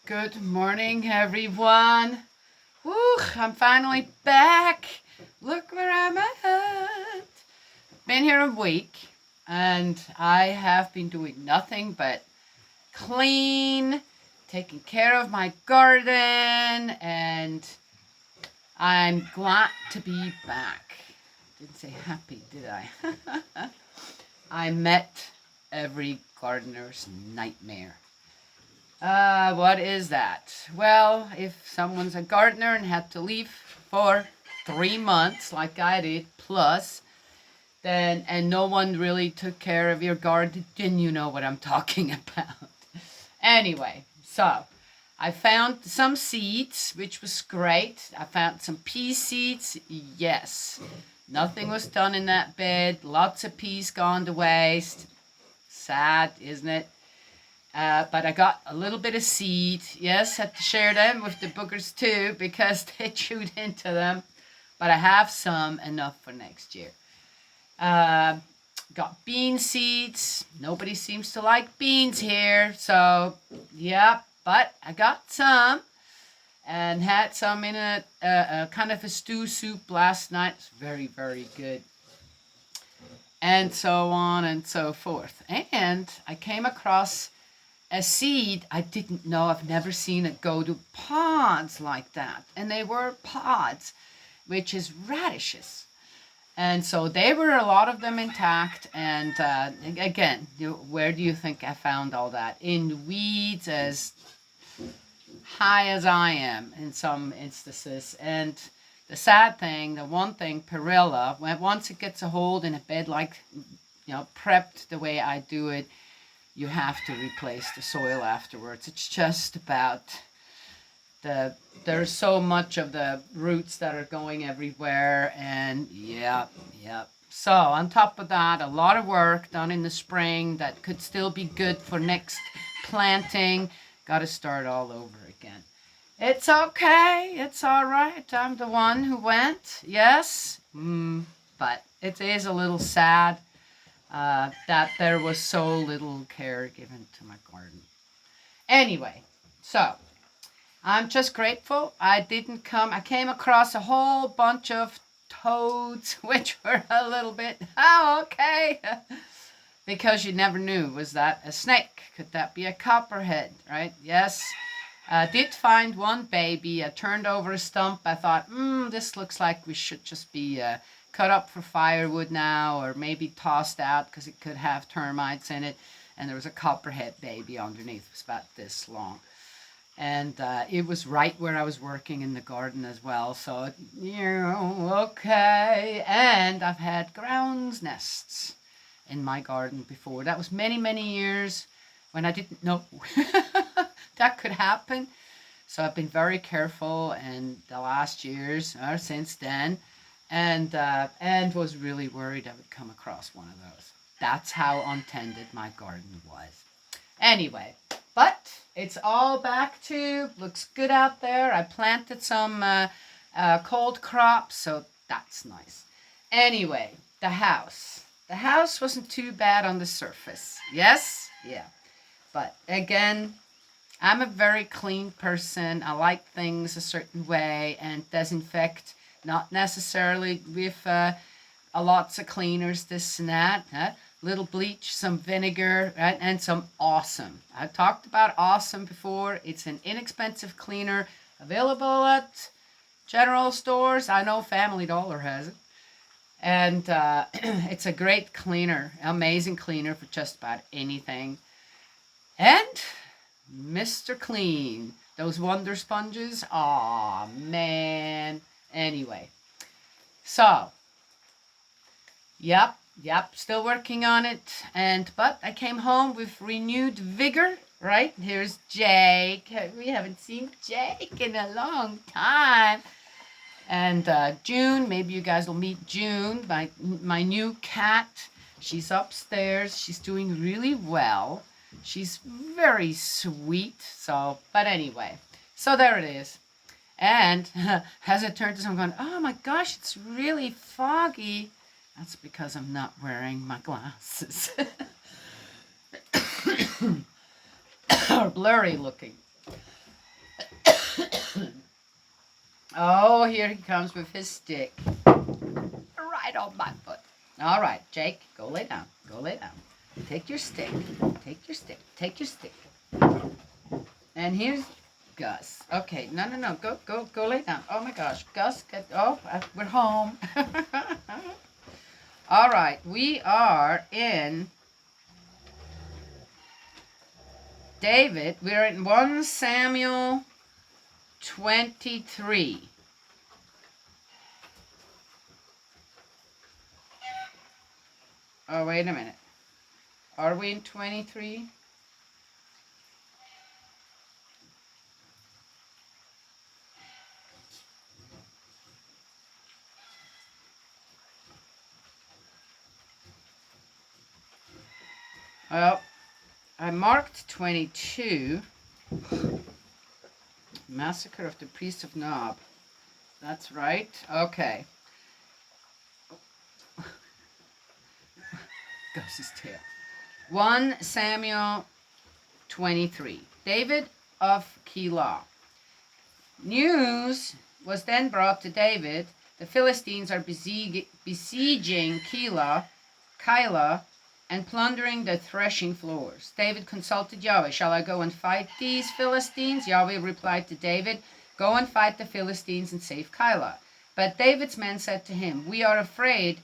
Good morning, everyone. Woo, I'm finally back. Look where I'm at. Been here a week, and I have been doing nothing but clean, taking care of my garden, and I'm glad to be back. Didn't say happy, did I? I met every gardener's nightmare. What is that? Well, if someone's a gardener and had to leave for 3 months, like I did, plus, then, and no one really took care of your garden, then you know what I'm talking about. Anyway, so I found some seeds, which was great. I found some pea seeds. Yes, nothing was done in that bed. Lots of peas gone to waste. Sad, isn't it? But I got a little bit of seed. Yes, had to share them with the boogers too because they chewed into them. But I have some enough for next year. Got bean seeds. Nobody seems to like beans here. So, yeah, but I got some and had some in a kind of a stew soup last night. It's very, very good. And so on and so forth. And I came across a seed I didn't know. I've never seen it go to pods like that. And they were pods, which is radishes. And so they were a lot of them intact. And again, where do you think I found all that? In weeds as high as I am in some instances. And the sad thing, the one thing, perilla, once it gets a hold in a bed like, prepped the way I do it, you have to replace the soil afterwards. It's just about there's so much of the roots that are going everywhere, and yeah. So on top of that, a lot of work done in the spring that could still be good for next planting. Got to start all over again. It's okay. It's all right. I'm the one who went. Yes. But it is a little sad that there was so little care given to my garden. Anyway, so I'm just grateful I came across a whole bunch of toads, which were a little bit, okay, because you never knew, was that a snake? Could that be a copperhead, right? Yes. I did find one baby. I turned over a stump. I thought, this looks like we should just be cut up for firewood now, or maybe tossed out because it could have termites in it. And there was a copperhead baby underneath. It was about this long. And it was right where I was working in the garden as well. So, okay. And I've had ground's nests in my garden before. That was many, many years when I didn't know that could happen. So I've been very careful in the last years or since then. And was really worried I would come across one of those. That's how untended my garden was. Anyway, but it's all back to, looks good out there. I planted some cold crops, so that's nice. Anyway, the house. The house wasn't too bad on the surface. Yes? Yeah. But again, I'm a very clean person. I like things a certain way and disinfect. Not necessarily with lots of cleaners, this and that. Little bleach, some vinegar, right? And some Awesome. I've talked about Awesome before. It's an inexpensive cleaner available at general stores. I know Family Dollar has it. And it's a great cleaner, amazing cleaner for just about anything. And Mr. Clean, those Wonder Sponges, aw, man. Anyway, so, yep, still working on it. But I came home with renewed vigor, right? Here's Jake. We haven't seen Jake in a long time. And June, maybe you guys will meet June, my new cat. She's upstairs. She's doing really well. She's very sweet. So, but anyway, so there it is. And as it turns out, I'm going, oh my gosh, it's really foggy. That's because I'm not wearing my glasses. Or blurry looking. Oh, here he comes with his stick. Right on my foot. All right, Jake, go lay down. Go lay down. Take your stick. Take your stick. Take your stick. And here's Gus. Okay, no. Go lay down. Oh my gosh, Gus, we're home. All right, we are in David. We're in 1 Samuel 23. Oh, wait a minute. Are we in 23? Well, I marked 22. Massacre of the Priest of Nob. That's right. Okay. Gus's tail. 1 Samuel 23. David of Keilah. News was then brought to David. The Philistines are besieging Keilah, and plundering the threshing floors. David consulted Yahweh. Shall I go and fight these Philistines? Yahweh replied to David, go and fight the Philistines and save Keilah. But David's men said to him, we are afraid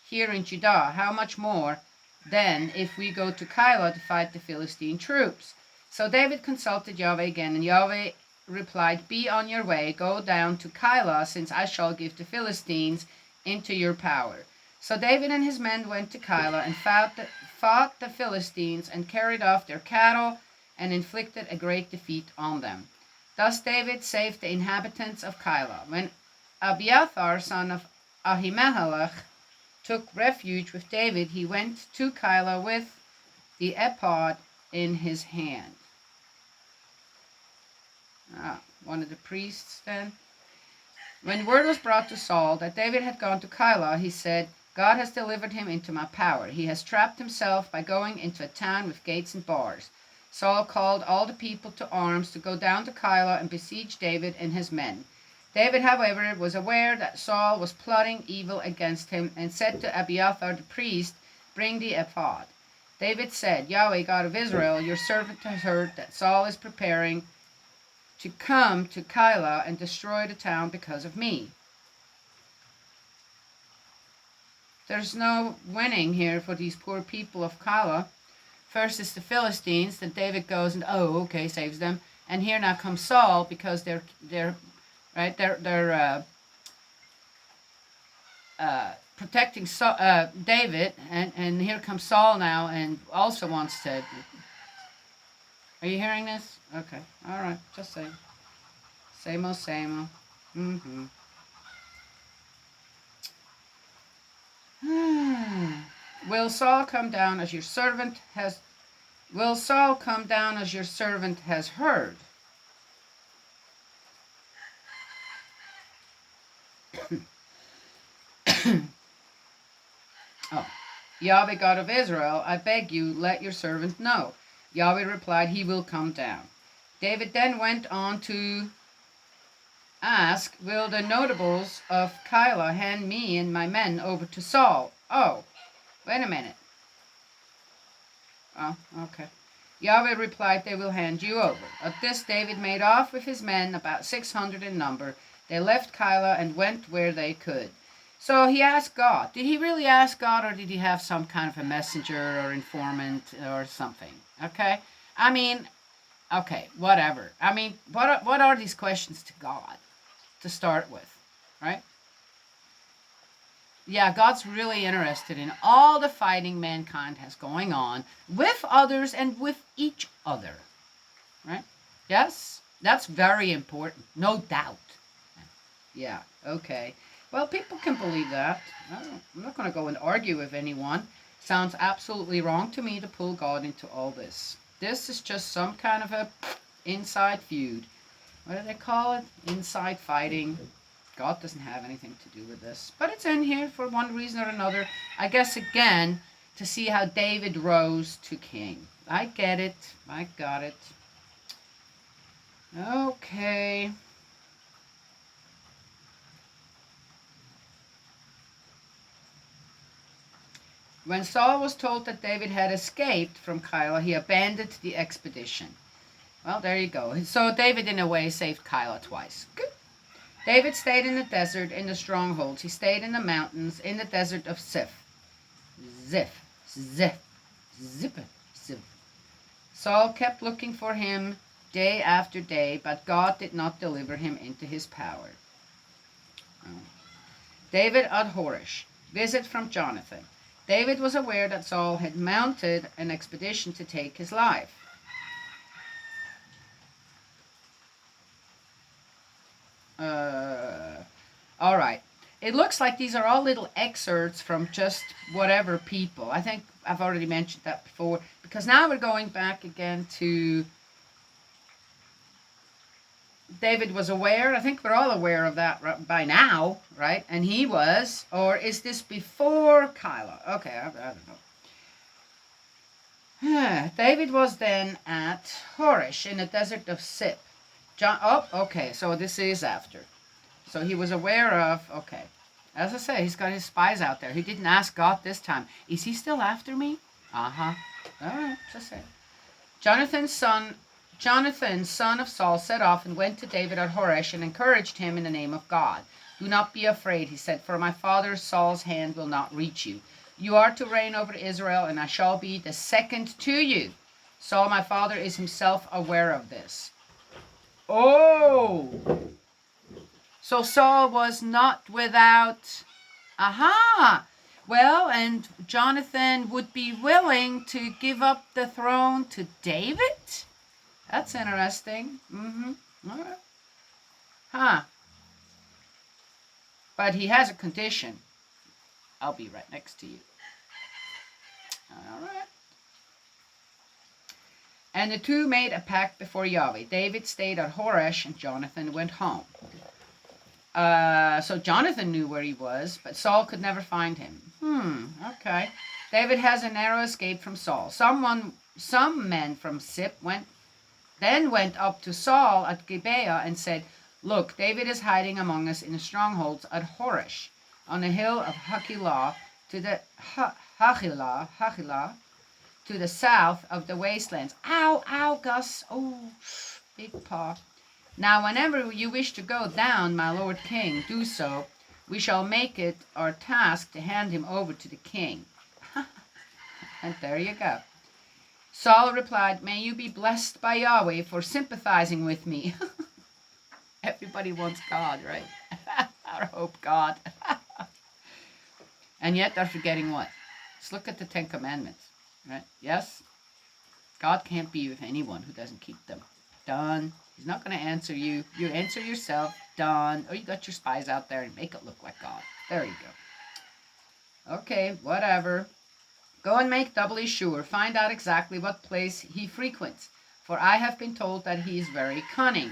here in Judah. How much more then if we go to Keilah to fight the Philistine troops? So David consulted Yahweh again, and Yahweh replied, be on your way, go down to Keilah, since I shall give the Philistines into your power. So David and his men went to Keilah and fought the Philistines and carried off their cattle and inflicted a great defeat on them. Thus David saved the inhabitants of Keilah. When Abiathar, son of Ahimelech, took refuge with David, he went to Keilah with the ephod in his hand. One of the priests then. When word was brought to Saul that David had gone to Keilah, he said, God has delivered him into my power. He has trapped himself by going into a town with gates and bars. Saul called all the people to arms to go down to Keilah and besiege David and his men. David, however, was aware that Saul was plotting evil against him and said to Abiathar the priest, bring the ephod. David said, Yahweh, God of Israel, your servant has heard that Saul is preparing to come to Keilah and destroy the town because of me. There's no winning here for these poor people of Keilah. First is the Philistines, then David goes and saves them. And here now comes Saul because they're protecting David, and here comes Saul now and also wants to. Are you hearing this? Okay, all right, just saying. Same old, same old. Will Saul come down as your servant has heard? Yahweh, God of Israel, I beg you, let your servant know. Yahweh replied, he will come down. David then went on to ask, will the notables of Keilah hand me and my men over to Saul? Oh, wait a minute. Oh, okay. Yahweh replied, they will hand you over. At this, David made off with his men, about 600 in number. They left Keilah and went where they could. So he asked God. Did he really ask God, or did he have some kind of a messenger or informant or something? Okay? I mean, okay, whatever. I mean, what are these questions to God to start with, right? Yeah, God's really interested in all the fighting mankind has going on with others and with each other, right? Yes? That's very important, no doubt. Yeah, okay. Well, people can believe that. I'm not going to go and argue with anyone. Sounds absolutely wrong to me to pull God into all this. This is just some kind of a inside feud. What do they call it? Inside fighting. God doesn't have anything to do with this. But it's in here for one reason or another. I guess, again, to see how David rose to king. I get it. I got it. Okay. When Saul was told that David had escaped from Keilah, he abandoned the expedition. Well, there you go. So David, in a way, saved Keilah twice. Good. David stayed in the desert, in the strongholds. He stayed in the mountains, in the desert of Ziph. Ziph. Ziph. Ziph. Ziph. Saul kept looking for him day after day, but God did not deliver him into his power. David at Horish. Visit from Jonathan. David was aware that Saul had mounted an expedition to take his life. All right. It looks like these are all little excerpts from just whatever people. I think I've already mentioned that before, because now we're going back again to David was aware. I think we're all aware of that by now, right? And he was, or is this before Keilah? Okay, I don't know. David was then at Horish in the desert of Ziph. Okay, so this is after. So he was aware of, okay. As I say, he's got his spies out there. He didn't ask God this time. Is he still after me? Uh-huh. All right, just say. Jonathan, son of Saul, set off and went to David at Horish and encouraged him in the name of God. Do not be afraid, he said, for my father Saul's hand will not reach you. You are to reign over Israel, and I shall be the second to you. Saul, my father, is himself aware of this. Oh! So Saul was not without... Aha! Well, and Jonathan would be willing to give up the throne to David? That's interesting. All right. Huh. But he has a condition. I'll be right next to you. All right. And the two made a pact before Yahweh. David stayed at Horish and Jonathan went home. So Jonathan knew where he was, but Saul could never find him. Okay. David has a narrow escape from Saul. Some men from Ziph went up to Saul at Gibeah and said, look, David is hiding among us in the strongholds at Horish, on the hill of Keilah, to the Keilah, to the south of the wastelands. Ow, ow, Gus. Oh, big paw. Now, whenever you wish to go down, my lord king, do so. We shall make it our task to hand him over to the king. And there you go. Saul replied, may you be blessed by Yahweh for sympathizing with me. Everybody wants God, right? I hope God. And yet they're forgetting what? Let's look at the Ten Commandments, right? Yes? God can't be with anyone who doesn't keep them. Done. He's not going to answer you. You answer yourself. Done. Or you got your spies out there and make it look like God. There you go. Okay, whatever. Go and make doubly sure. Find out exactly what place he frequents. For I have been told that he is very cunning.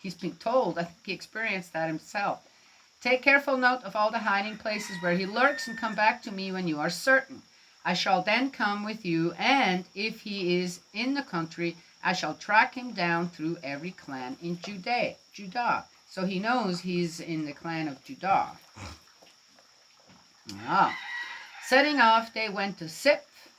He's been told. I think he experienced that himself. Take careful note of all the hiding places where he lurks and come back to me when you are certain. I shall then come with you, and if he is in the country, I shall track him down through every clan in Judah. So he knows he's in the clan of Judah. Setting off, they went to Ziph,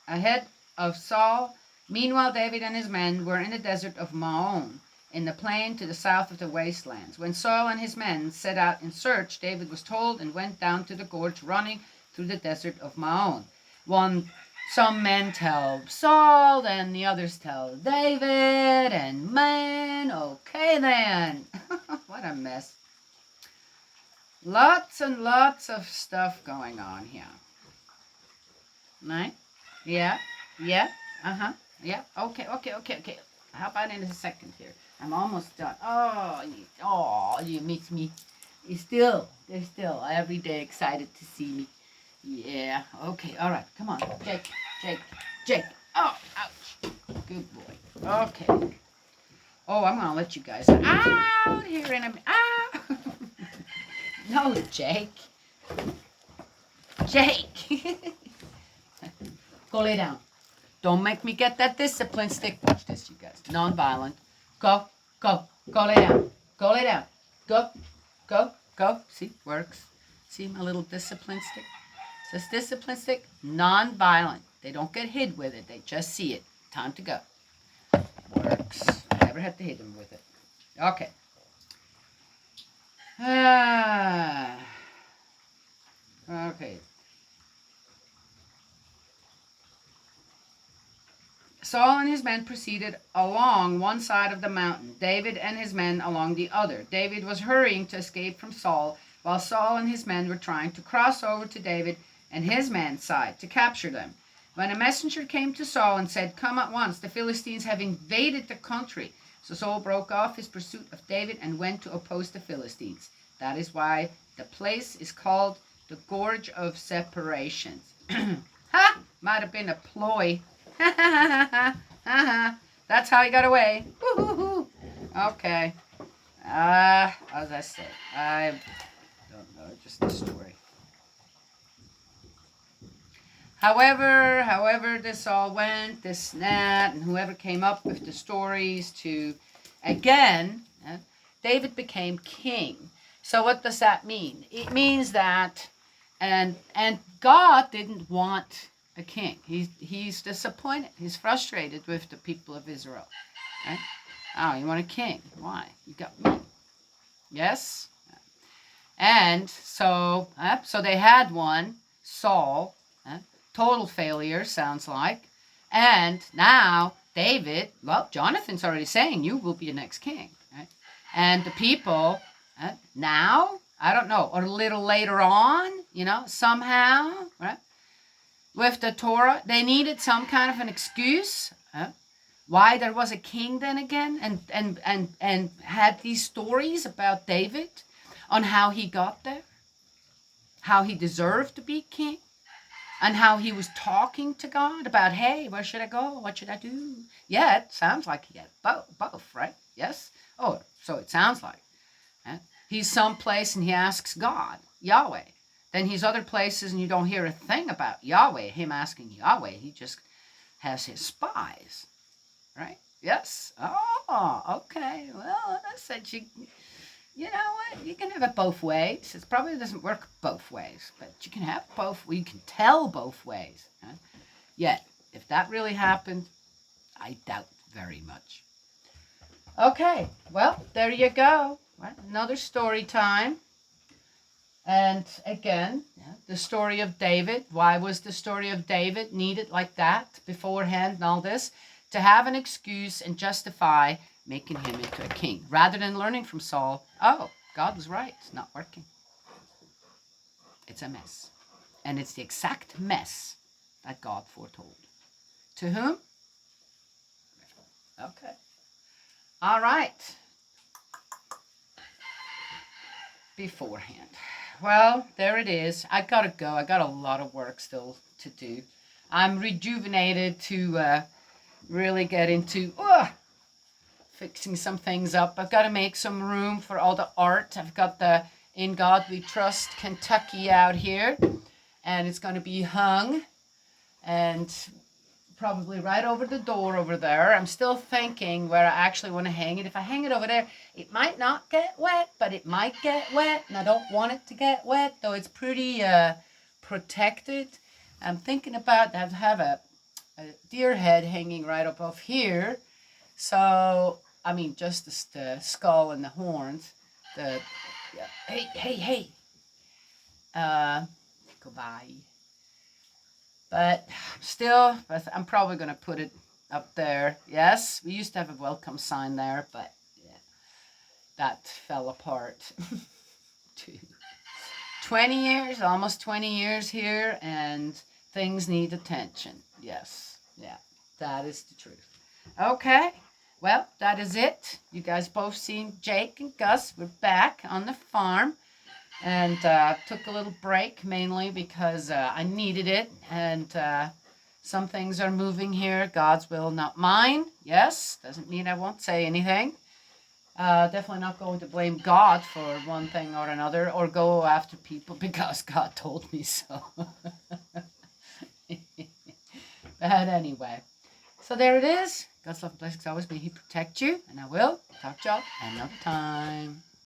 ahead of Saul. Meanwhile, David and his men were in the desert of Maon, in the plain to the south of the wastelands. When Saul and his men set out in search, David was told and went down to the gorge, running through the desert of Maon. Some men tell Saul, and the others tell David, and man, okay then. What a mess. Lots and lots of stuff going on here. Right? Yeah, yeah, okay. How about in a second here? I'm almost done. Oh, you miss me. They're still every day excited to see me. Yeah, okay, all right, come on, Jake. Oh, ouch. Good boy. Okay. Oh, I'm going to let you guys out here in a minute. No, Jake. Go lay down. Don't make me get that discipline stick. Watch this, you guys. Non-violent. Go lay down. Go. See, works. See my little discipline stick? Says disciplinistic, non-violent. They don't get hit with it. They just see it. Time to go. Works. I never had to hit them with it. Okay. Okay. Saul and his men proceeded along one side of the mountain, David and his men along the other. David was hurrying to escape from Saul, while Saul and his men were trying to cross over to David and his men's side to capture them. When a messenger came to Saul and said, "Come at once, the Philistines have invaded the country." So Saul broke off his pursuit of David and went to oppose the Philistines. That is why the place is called the Gorge of Separations. Ha! Might have been a ploy. That's how he got away. Woo-hoo-hoo. Okay. As I said, I don't know, just a story. However this all went, this and that, and whoever came up with the stories to, again, David became king. So what does that mean? It means that, and God didn't want a king. He's disappointed. He's frustrated with the people of Israel. Right? Oh, you want a king? Why? You got me. Yes? And so they had one, Saul, total failure, sounds like. And now David, well, Jonathan's already saying, you will be the next king. Right? And the people, now, I don't know, or a little later on, somehow, right? With the Torah, they needed some kind of an excuse why there was a king then again, and had these stories about David on how he got there, how he deserved to be king, and how he was talking to God about, hey, where should I go? What should I do? Yeah, it sounds like he had both, right? Yes? Oh, so it sounds like. He's someplace and he asks God, Yahweh. Then he's other places and you don't hear a thing about Yahweh, him asking Yahweh. He just has his spies, right? Yes? Oh, okay. Well, I said you know what? You can have it both ways. It probably doesn't work both ways, but you can have both. You can tell both ways. Huh? Yet, if that really happened, I doubt very much. Okay, well, there you go. Right? Another story time. And again, the story of David. Why was the story of David needed like that beforehand and all this? To have an excuse and justify making him into a king. Rather than learning from Saul, oh, God was right. It's not working. It's a mess. And it's the exact mess that God foretold. To whom? Okay. All right. Beforehand. Well, there it is. I gotta go. I got a lot of work still to do. I'm rejuvenated to really get into fixing some things up. I've got to make some room for all the art. I've got the In God We Trust Kentucky out here, and it's going to be hung and probably right over the door over there. I'm still thinking where I actually want to hang it. If I hang it over there, it might not get wet, but it might get wet, and I don't want it to get wet, though it's pretty protected. I'm thinking about I have a deer head hanging right above here. So, I mean, just the skull and the horns. Hey. Goodbye. But still, I'm probably going to put it up there. Yes, we used to have a welcome sign there, but yeah, that fell apart. 20 years, almost 20 years here, and things need attention. Yes, yeah, that is the truth. Okay, well, that is it. You guys both seen Jake and Gus. We're back on the farm. And took a little break, mainly because I needed it. And some things are moving here. God's will, not mine. Yes, doesn't mean I won't say anything. Definitely not going to blame God for one thing or another, or go after people because God told me so. But anyway, so there it is. God's love and blessings always. May He protect you. And I will talk to y'all another time.